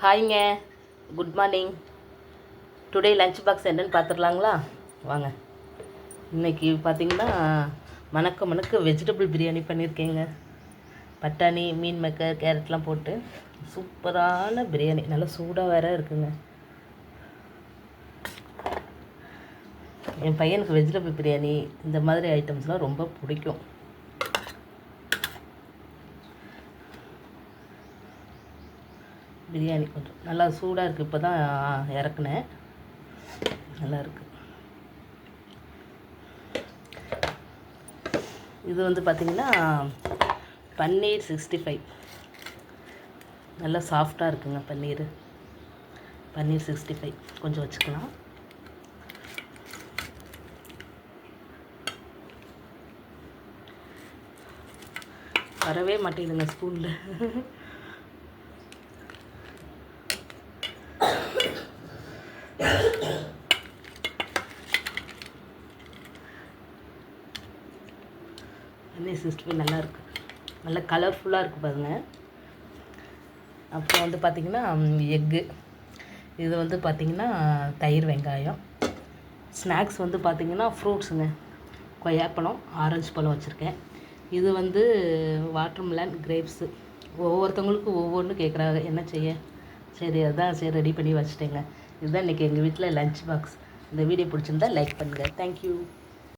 ஹாய்ங்க, good morning. Today lunch box என்னென்னு பார்த்துடலாங்களா? வாங்க. இன்றைக்கி பார்த்திங்கன்னா மணக்க வெஜிடபிள் பிரியாணி பண்ணியிருக்கேங்க. பட்டாணி, மீன் மேக்கர், கேரட்லாம் போட்டு சூப்பரான பிரியாணி. நல்லா சூடாக வேறு இருக்குங்க. என் பையனுக்கு வெஜிடபிள் பிரியாணி இந்த மாதிரி ஐட்டம்ஸ்லாம் ரொம்ப பிடிக்கும். பிரியாணி கொஞ்சம் நல்லா சூடாக இருக்குது. இப்போ தான் இறக்குனேன். நல்லாயிருக்கு. இது வந்து பார்த்திங்கன்னா பன்னீர் 65. நல்லா சாஃப்டாக இருக்குங்க பன்னீர் 65. கொஞ்சம் வச்சுக்கலாம். வரவே மாட்டேங்குதுங்க ஸ்கூலில். பன்னீர் 65 நல்லாயிருக்கு. நல்லா கலர்ஃபுல்லாக இருக்குது பாருங்கள். அப்புறம் வந்து பார்த்திங்கன்னா எக்கு. இது வந்து பார்த்திங்கன்னா தயிர் வெங்காயம். ஸ்நாக்ஸ் வந்து பார்த்திங்கன்னா ஃப்ரூட்ஸுங்க. கொய்யாப்பழம், ஆரஞ்சு பழம் வச்சுருக்கேன். இது வந்து வாட்டர்மெலன், கிரேப்ஸு. ஒவ்வொருத்தவங்களுக்கும் ஒவ்வொன்று கேட்குறாங்க, என்ன செய்ய. சரி ரெடி பண்ணி வச்சுட்டேங்க. இதுதான் இன்றைக்கி எங்கள் வீட்டில் லஞ்ச் பாக்ஸ். இந்த வீடியோ பிடிச்சிருந்தா லைக் பண்ணுங்கள். தேங்க்யூ.